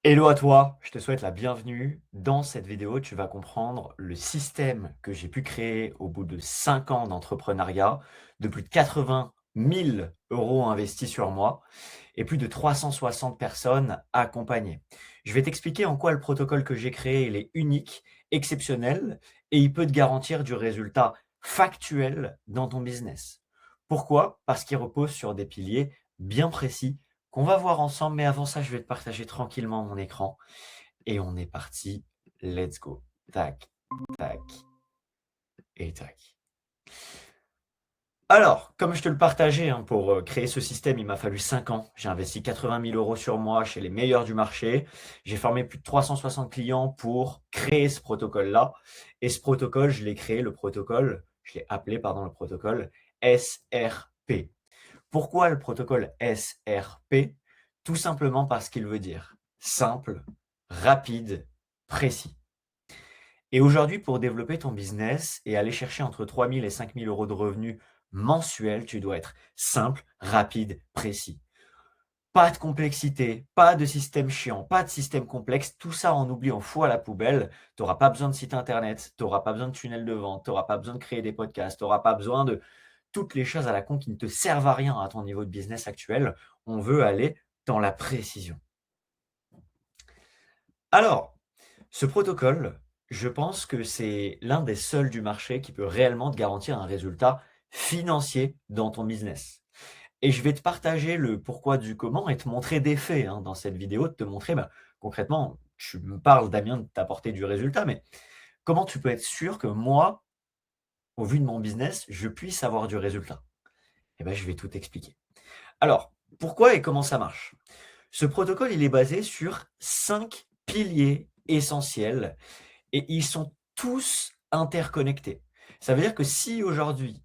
Hello à toi, je te souhaite la bienvenue. Dans cette vidéo, tu vas comprendre le système que j'ai pu créer au bout de 5 ans d'entrepreneuriat, de plus de 80 000 euros investis sur moi et plus de 360 personnes accompagnées. Je vais t'expliquer en quoi le protocole que j'ai créé, il est unique, exceptionnel et il peut te garantir du résultat factuel dans ton business. Pourquoi? Parce qu'il repose sur des piliers bien précis qu'on va voir ensemble, mais avant ça, je vais te partager tranquillement mon écran et on est parti. Let's go. Tac, tac et tac. Alors, comme je te le partageais, hein, pour créer ce système, il m'a fallu 5 ans. J'ai investi 80 000 euros sur moi chez les meilleurs du marché. J'ai formé plus de 360 clients pour créer ce protocole-là. Et ce protocole, je l'ai appelé, pardon, le protocole SRP. Pourquoi le protocole SRP? Tout simplement parce qu'il veut dire simple, rapide, précis. Et aujourd'hui, pour développer ton business et aller chercher entre 3 000 et 5 000 euros de revenus mensuels, tu dois être simple, rapide, précis. Pas de complexité, pas de système chiant, pas de système complexe. Tout ça, on oublie, on fout à la poubelle. Tu n'auras pas besoin de site internet, tu n'auras pas besoin de tunnel de vente, tu n'auras pas besoin de créer des podcasts, tu n'auras pas besoin de toutes les choses à la con qui ne te servent à rien à ton niveau de business actuel. On veut aller dans la précision. Alors, ce protocole, je pense que c'est l'un des seuls du marché qui peut réellement te garantir un résultat financier dans ton business. Et je vais te partager le pourquoi du comment et te montrer des faits, hein, dans cette vidéo, de te montrer concrètement, tu me parles, Damien, de t'apporter du résultat, mais comment tu peux être sûr que moi, au vu de mon business, je puisse avoir du résultat? Eh bien, je vais tout expliquer. Alors, pourquoi et comment ça marche? Ce protocole, il est basé sur 5 piliers essentiels et ils sont tous interconnectés. Ça veut dire que si aujourd'hui,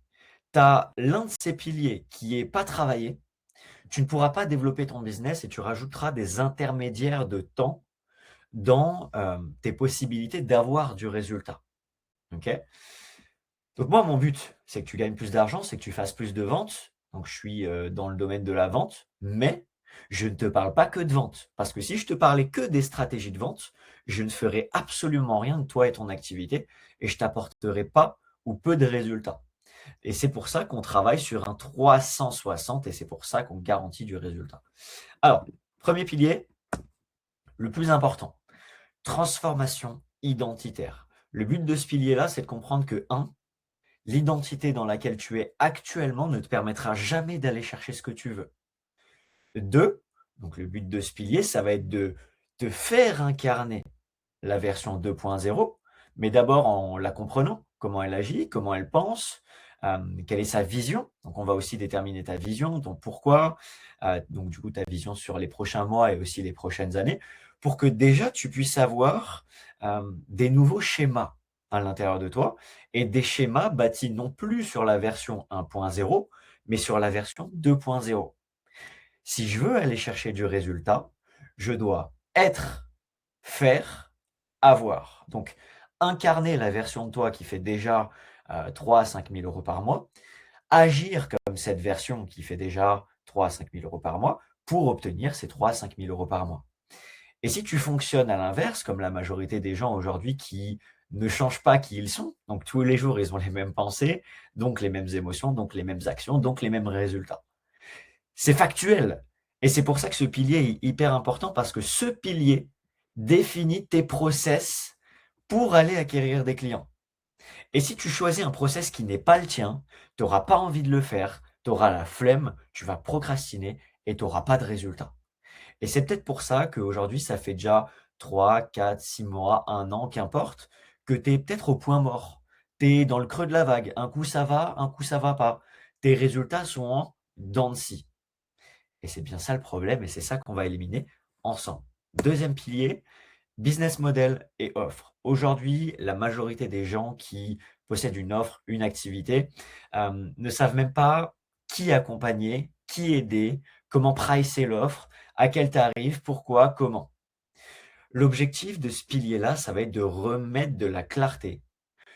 tu as l'un de ces piliers qui est pas travaillé, tu ne pourras pas développer ton business et tu rajouteras des intermédiaires de temps dans, tes possibilités d'avoir du résultat. OK? Donc moi, mon but, c'est que tu gagnes plus d'argent, c'est que tu fasses plus de ventes. Donc je suis, dans le domaine de la vente, mais je ne te parle pas que de vente. Parce que si je te parlais que des stratégies de vente, je ne ferais absolument rien de toi et ton activité et je t'apporterai pas ou peu de résultats. Et c'est pour ça qu'on travaille sur un 360 et c'est pour ça qu'on garantit du résultat. Alors, premier pilier, le plus important, transformation identitaire. Le but de ce pilier-là, c'est de comprendre que un, l'identité dans laquelle tu es actuellement ne te permettra jamais d'aller chercher ce que tu veux. 2, donc le but de ce pilier, ça va être de te faire incarner la version 2.0, mais d'abord en la comprenant, comment elle agit, comment elle pense, quelle est sa vision. Donc on va aussi déterminer ta vision, ton pourquoi, donc du coup ta vision sur les prochains mois et aussi les prochaines années, pour que déjà tu puisses avoir des nouveaux schémas à l'intérieur de toi et des schémas bâtis non plus sur la version 1.0, mais sur la version 2.0. Si je veux aller chercher du résultat, je dois être, faire, avoir. Donc, incarner la version de toi qui fait déjà 3 à 5 000 euros par mois, agir comme cette version qui fait déjà 3 à 5 000 euros par mois pour obtenir ces 3 à 5 000 euros par mois. Et si tu fonctionnes à l'inverse, comme la majorité des gens aujourd'hui qui ne changent pas qui ils sont, donc tous les jours ils ont les mêmes pensées, donc les mêmes émotions, donc les mêmes actions, donc les mêmes résultats. C'est factuel. Et c'est pour ça que ce pilier est hyper important parce que ce pilier définit tes process pour aller acquérir des clients. Et si tu choisis un process qui n'est pas le tien, tu n'auras pas envie de le faire, tu auras la flemme, tu vas procrastiner et tu n'auras pas de résultat. Et c'est peut-être pour ça qu'aujourd'hui, ça fait déjà 3, 4, 6 mois, un an, qu'importe, que tu es peut-être au point mort. Tu es dans le creux de la vague. Un coup ça va, un coup ça va pas. Tes résultats sont en dents de scie. Et c'est bien ça le problème et c'est ça qu'on va éliminer ensemble. Deuxième pilier, business model et offre. Aujourd'hui, la majorité des gens qui possèdent une offre, une activité, ne savent même pas qui accompagner, qui aider, comment pricer l'offre, à quel tarif, pourquoi, comment. L'objectif de ce pilier-là, ça va être de remettre de la clarté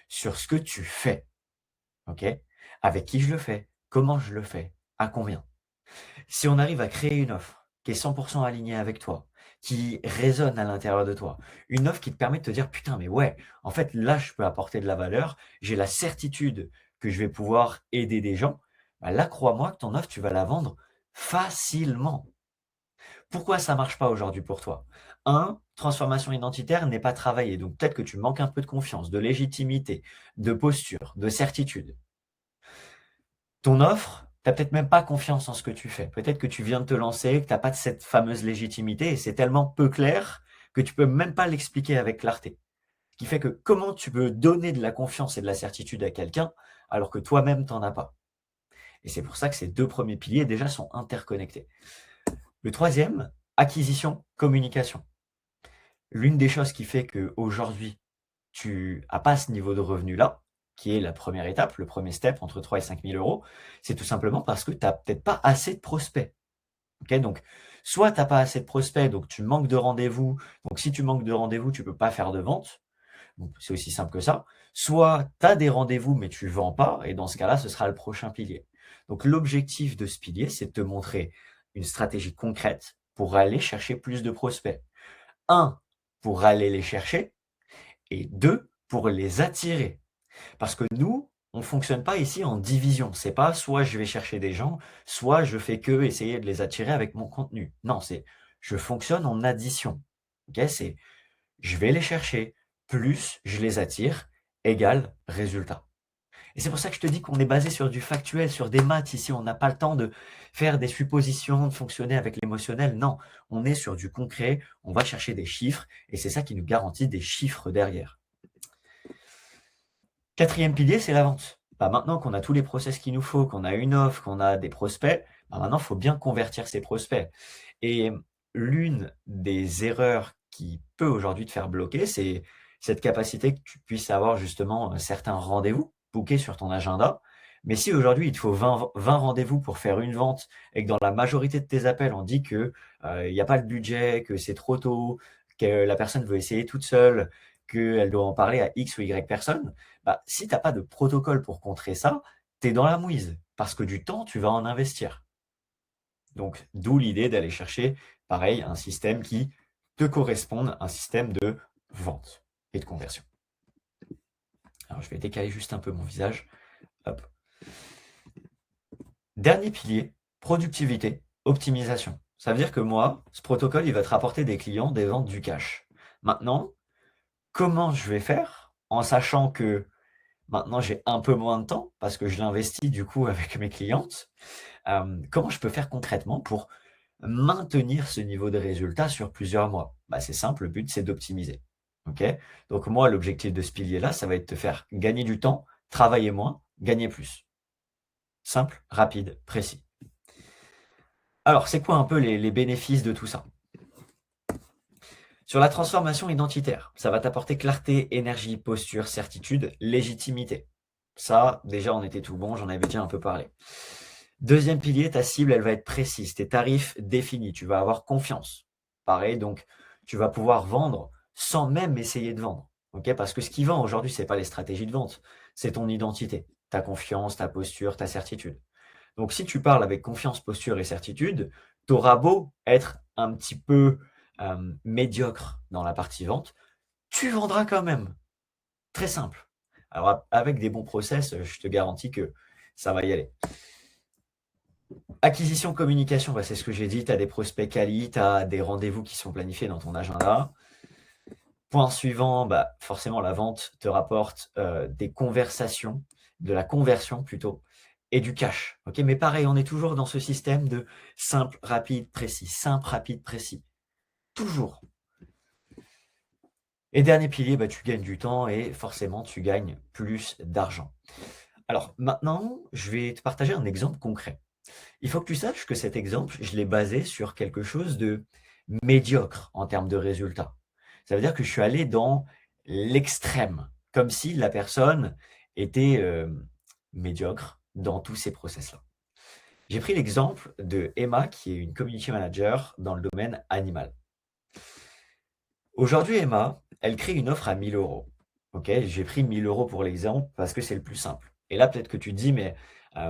sur ce que tu fais. OK? Avec qui je le fais, comment je le fais, à combien. Si on arrive à créer une offre, qui est 100 alignée avec toi, qui résonne à l'intérieur de toi. Une offre qui te permet de te dire: «Putain, mais ouais, en fait, là, je peux apporter de la valeur, j'ai la certitude que je vais pouvoir aider des gens». Bah, là, crois-moi que ton offre, tu vas la vendre facilement. Pourquoi ça marche pas aujourd'hui pour toi? Un, transformation identitaire n'est pas travaillée, donc peut-être que tu manques un peu de confiance, de légitimité, de posture, de certitude. Ton offre, tu as peut-être même pas confiance en ce que tu fais. Peut-être que tu viens de te lancer, que tu as pas de cette fameuse légitimité et c'est tellement peu clair que tu peux même pas l'expliquer avec clarté. Ce qui fait que comment tu peux donner de la confiance et de la certitude à quelqu'un alors que toi-même tu en as pas? Et c'est pour ça que ces 2 premiers piliers déjà sont interconnectés. Le troisième, acquisition, communication. L'une des choses qui fait qu'aujourd'hui, tu as pas ce niveau de revenu-là, qui est la première étape, le premier step entre 3 et 5 000 €, c'est tout simplement parce que tu as peut-être pas assez de prospects. OK? Donc, soit tu as pas assez de prospects, donc tu manques de rendez-vous. Donc si tu manques de rendez-vous, tu peux pas faire de vente. Donc c'est aussi simple que ça. Soit tu as des rendez-vous, mais tu vends pas et dans ce cas-là, ce sera le prochain pilier. Donc l'objectif de ce pilier, c'est de te montrer une stratégie concrète pour aller chercher plus de prospects. Un, pour aller les chercher et 2, pour les attirer. Parce que nous, on fonctionne pas ici en division. C'est pas soit je vais chercher des gens, soit je fais que essayer de les attirer avec mon contenu. Non, c'est je fonctionne en addition. OK? C'est je vais les chercher, plus je les attire, égale résultat. Et c'est pour ça que je te dis qu'on est basé sur du factuel, sur des maths ici. On n'a pas le temps de faire des suppositions, de fonctionner avec l'émotionnel. Non, on est sur du concret, on va chercher des chiffres et c'est ça qui nous garantit des chiffres derrière. Quatrième pilier, c'est la vente. Bah, maintenant qu'on a tous les process qu'il nous faut, qu'on a une offre, qu'on a des prospects, bah, maintenant, il faut bien convertir ces prospects. Et l'une des erreurs qui peut aujourd'hui te faire bloquer, c'est cette capacité que tu puisses avoir justement certains rendez-vous bookés sur ton agenda. Mais si aujourd'hui, il te faut 20 rendez-vous pour faire une vente et que dans la majorité de tes appels, on dit que il n'y a pas le budget, que c'est trop tôt, que la personne veut essayer toute seule, qu'elle doit en parler à X ou Y personnes, bah, si tu as pas de protocole pour contrer ça, tu es dans la mouise parce que du temps, tu vas en investir. Donc, d'où l'idée d'aller chercher, pareil, un système qui te corresponde, un système de vente et de conversion. Alors, je vais décaler juste un peu mon visage. Hop. Dernier pilier, productivité, optimisation. Ça veut dire que moi, ce protocole, il va te rapporter des clients, des ventes, du cash. Maintenant, comment je vais faire en sachant que maintenant j'ai un peu moins de temps parce que je l'investis du coup avec mes clientes? Comment je peux faire concrètement pour maintenir ce niveau de résultat sur plusieurs mois? Bah, c'est simple, le but c'est d'optimiser. OK? Donc moi, l'objectif de ce pilier-là, ça va être de te faire gagner du temps, travailler moins, gagner plus. Simple, rapide, précis. Alors, c'est quoi un peu les bénéfices de tout ça? Sur la transformation identitaire, ça va t'apporter clarté, énergie, posture, certitude, légitimité. Ça, déjà, on était tout bon, j'en avais déjà un peu parlé. Deuxième pilier, ta cible, elle va être précise, tes tarifs définis, tu vas avoir confiance. Pareil, donc tu vas pouvoir vendre sans même essayer de vendre. OK? Parce que ce qui vend aujourd'hui, c'est pas les stratégies de vente, c'est ton identité, ta confiance, ta posture, ta certitude. Donc si tu parles avec confiance, posture et certitude, tu auras beau être un petit peu, médiocre dans la partie vente, tu vendras quand même. Très simple. Alors avec des bons process, je te garantis que ça va y aller. Acquisition, communication, bah, c'est ce que j'ai dit, tu as des prospects quali, tu as des rendez-vous qui sont planifiés dans ton agenda. Point suivant, bah, forcément la vente te rapporte, des conversations, de la conversion plutôt et du cash. OK? Mais pareil, on est toujours dans ce système de simple, rapide, précis, simple, rapide, précis. Toujours. Et dernier pilier, bah, tu gagnes du temps et forcément tu gagnes plus d'argent. Alors maintenant, je vais te partager un exemple concret. Il faut que tu saches que cet exemple, je l'ai basé sur quelque chose de médiocre en termes de résultats. Ça veut dire que je suis allé dans l'extrême, comme si la personne était, médiocre dans tous ces process-là. J'ai pris l'exemple de Emma, qui est une community manager dans le domaine animal. Aujourd'hui, Emma, elle crée une offre à 1 000 €. OK? J'ai pris 1 000 € pour l'exemple parce que c'est le plus simple. Et là, peut-être que tu te dis: «Mais,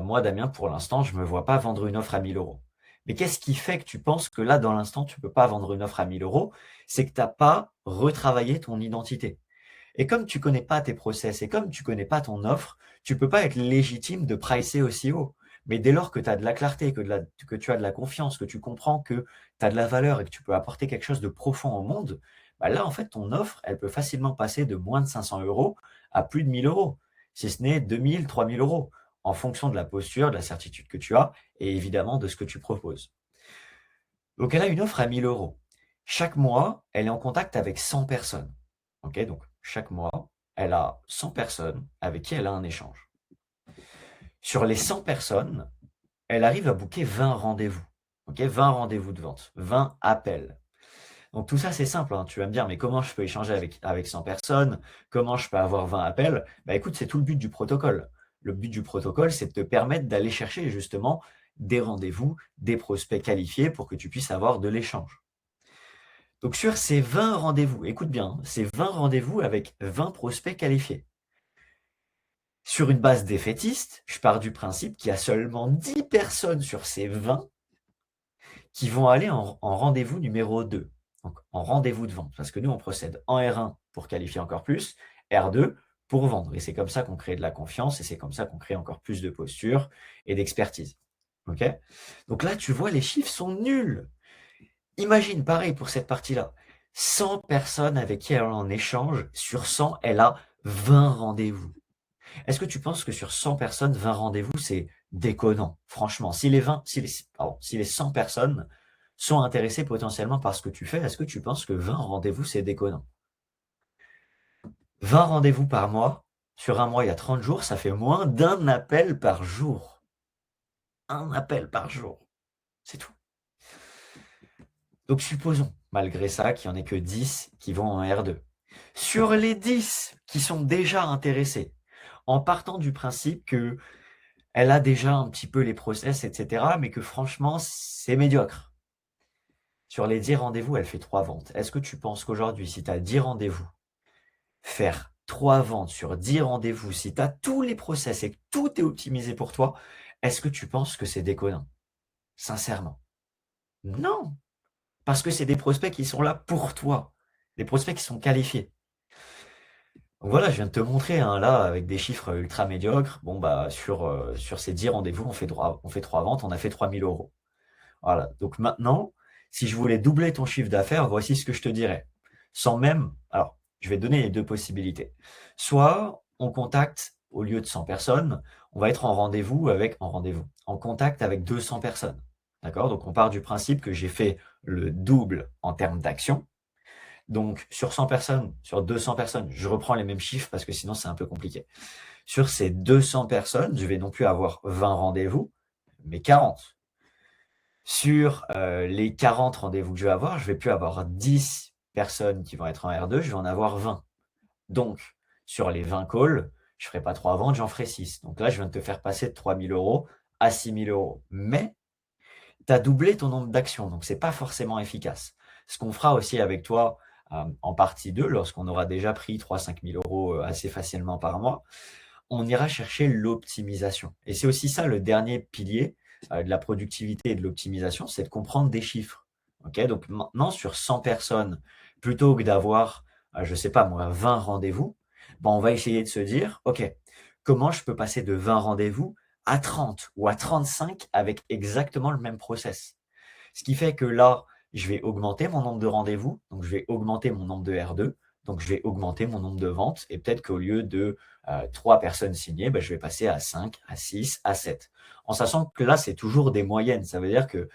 moi, Damien, pour l'instant, je ne me vois pas vendre une offre à 1 000 €». Mais qu'est-ce qui fait que tu penses que là, dans l'instant, tu peux pas vendre une offre à 1 000 €? C'est que tu as pas retravaillé ton identité. Et comme tu connais pas tes process et comme tu connais pas ton offre, tu peux pas être légitime de pricer aussi haut. Mais dès lors que tu as de la clarté, que tu as de la confiance, que tu comprends que tu as de la valeur et que tu peux apporter quelque chose de profond au monde, bah là, en fait, ton offre, elle peut facilement passer de moins de 500 € à plus de 1 000 €, si ce n'est 2 000, 3 000 €, en fonction de la posture, de la certitude que tu as et évidemment de ce que tu proposes. Donc elle a une offre à 1 000 €. Chaque mois, elle est en contact avec 100 personnes. OK? Donc chaque mois, elle a 100 personnes avec qui elle a un échange. Sur les 100 personnes, elle arrive à booker 20 rendez-vous. OK? 20 rendez-vous de vente, 20 appels. Donc tout ça, c'est simple, hein. Tu vas me dire: «Mais comment je peux échanger avec 100 personnes? Comment je peux avoir 20 appels?» Bah, écoute, c'est tout le but du protocole. Le but du protocole, c'est de te permettre d'aller chercher justement des rendez-vous, des prospects qualifiés pour que tu puisses avoir de l'échange. Donc sur ces 20 rendez-vous, écoute bien, hein, ces 20 rendez-vous avec 20 prospects qualifiés. Sur une base défaitiste, je pars du principe qu'il y a seulement 10 personnes sur ces 20 qui vont aller en rendez-vous numéro 2, donc en rendez-vous de vente. Parce que nous, on procède en R1 pour qualifier encore plus, R2 pour vendre. Et c'est comme ça qu'on crée de la confiance et c'est comme ça qu'on crée encore plus de posture et d'expertise. OK? Donc là, tu vois, les chiffres sont nuls. Imagine, pareil pour cette partie-là. 100 personnes avec qui elle est en échange, sur 100, elle a 20 rendez-vous. Est-ce que tu penses que sur 100 personnes, 20 rendez-vous, c'est déconnant? Franchement, si les 100 personnes sont intéressées potentiellement par ce que tu fais, est-ce que tu penses que 20 rendez-vous, c'est déconnant? 20 rendez-vous par mois, sur un mois, il y a 30 jours, ça fait moins d'un appel par jour. Un appel par jour, c'est tout. Donc supposons, malgré ça, qu'il n'y en ait que 10 qui vont en R2. Sur les 10 qui sont déjà intéressés, en partant du principe que elle a déjà un petit peu les process, et cetera, mais que franchement, c'est médiocre. Sur les 10 rendez-vous, elle fait 3 ventes. Est-ce que tu penses qu'aujourd'hui, si tu as 10 rendez-vous, faire 3 ventes sur 10 rendez-vous, si tu as tous les process et que tout est optimisé pour toi, est-ce que tu penses que c'est déconnant? Sincèrement. Non! Parce que c'est des prospects qui sont là pour toi, des prospects qui sont qualifiés. Donc voilà, je viens de te montrer, hein, là, avec des chiffres ultra médiocres, bon, bah, sur ces 10 rendez-vous, on fait 3 ventes, on a fait 3 000 €. Voilà, donc maintenant, si je voulais doubler ton chiffre d'affaires, voici ce que je te dirais. Sans même alors, je vais te donner les 2 possibilités. Soit on contacte, au lieu de 100 personnes, on va être en contact avec 200 personnes. D'accord? Donc on part du principe que j'ai fait le double en termes d'action. Donc sur 100 personnes, sur 200 personnes, je reprends les mêmes chiffres parce que sinon c'est un peu compliqué. Sur ces 200 personnes, je vais non plus avoir 20 rendez-vous, mais 40. Sur, les 40 rendez-vous que je vais avoir, je vais plus avoir 10 personnes qui vont être en R2, je vais en avoir 20. Donc sur les 20 calls, je ferai pas 3 ventes, j'en ferai 6. Donc là, je viens de te faire passer de 3 000 € à 6 000 €. Mais tu as doublé ton nombre d'actions, donc c'est pas forcément efficace. Ce qu'on fera aussi avec toi, en partie 2, lorsqu'on aura déjà pris 3 000 à 5 000 € assez facilement par mois, on ira chercher l'optimisation. Et c'est aussi ça le dernier pilier de la productivité et de l'optimisation, c'est de comprendre des chiffres. Ok, donc maintenant, sur 100 personnes, plutôt que d'avoir, je sais pas moi, 20 rendez-vous, ben, on va essayer de se dire, OK, comment je peux passer de 20 rendez-vous à 30 ou à 35 avec exactement le même process? Ce qui fait que là, je vais augmenter mon nombre de rendez-vous, donc je vais augmenter mon nombre de R2, donc je vais augmenter mon nombre de ventes et peut-être qu'au lieu de 3 personnes signées, bah, je vais passer à 5, à 6, à 7. En sachant que là, c'est toujours des moyennes. Ça veut dire que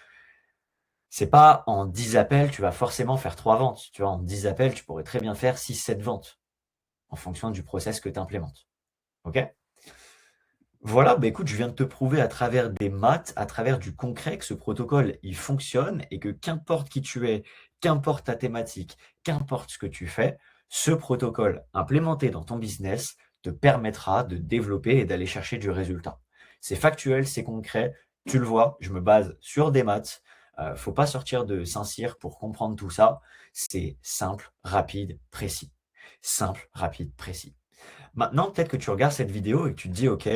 c'est pas en 10 appels, tu vas forcément faire 3 ventes. Tu vois, en 10 appels, tu pourrais très bien faire 6, 7 ventes en fonction du process que tu implémentes. OK? Voilà, bah, écoute, je viens de te prouver à travers des maths, à travers du concret que ce protocole, il fonctionne et que qu'importe qui tu es, qu'importe ta thématique, qu'importe ce que tu fais, ce protocole implémenté dans ton business te permettra de développer et d'aller chercher du résultat. C'est factuel, c'est concret, tu le vois, je me base sur des maths. Faut pas sortir de Saint-Cyr pour comprendre tout ça. C'est simple, rapide, précis. Simple, rapide, précis. Maintenant, peut-être que tu regardes cette vidéo et que tu te dis: «OK,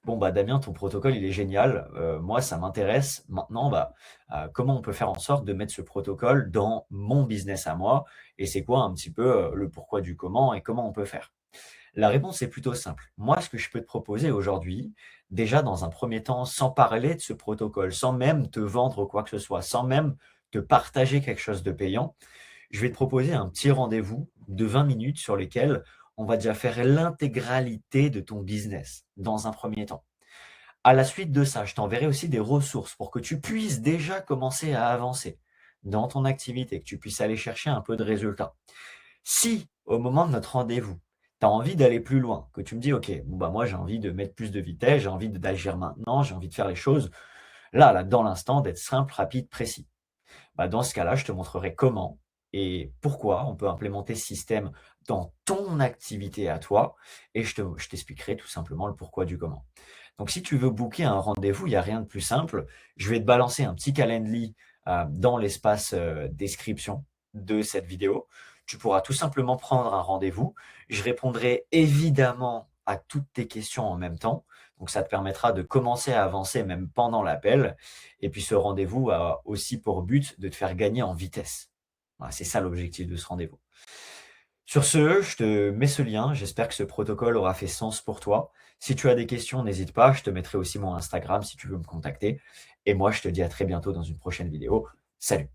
bon, bah, Damien, ton protocole, il est génial, moi, ça m'intéresse. Maintenant, bah, comment on peut faire en sorte de mettre ce protocole dans mon business à moi? Et c'est quoi un petit peu, le pourquoi du comment et comment on peut faire?» La réponse est plutôt simple. Moi, ce que je peux te proposer aujourd'hui, déjà dans un premier temps, sans parler de ce protocole, sans même te vendre quoi que ce soit, sans même te partager quelque chose de payant, je vais te proposer un petit rendez-vous de 20 minutes sur lesquels on va déjà faire l'intégralité de ton business dans un premier temps. À la suite de ça, je t'enverrai aussi des ressources pour que tu puisses déjà commencer à avancer dans ton activité, que tu puisses aller chercher un peu de résultats. Si, au moment de notre rendez-vous, tu as envie d'aller plus loin, que tu me dis: «OK, bon, bah, moi, j'ai envie de mettre plus de vitesse, j'ai envie d'agir maintenant, j'ai envie de faire les choses là, dans l'instant, d'être simple, rapide, précis». Bah, dans ce cas-là, je te montrerai comment et pourquoi on peut implémenter ce système dans ton activité à toi et je t'expliquerai tout simplement le pourquoi du comment. Donc si tu veux booker un rendez-vous, il y a rien de plus simple. Je vais te balancer un petit Calendly, dans l'espace, description de cette vidéo. Tu pourras tout simplement prendre un rendez-vous. Je répondrai évidemment à toutes tes questions en même temps. Donc ça te permettra de commencer à avancer même pendant l'appel et puis ce rendez-vous a aussi pour but de te faire gagner en vitesse. Voilà, c'est ça l'objectif de ce rendez-vous. Sur ce, je te mets ce lien. J'espère que ce protocole aura fait sens pour toi. Si tu as des questions, n'hésite pas. Je te mettrai aussi mon Instagram si tu veux me contacter. Et moi, je te dis à très bientôt dans une prochaine vidéo. Salut!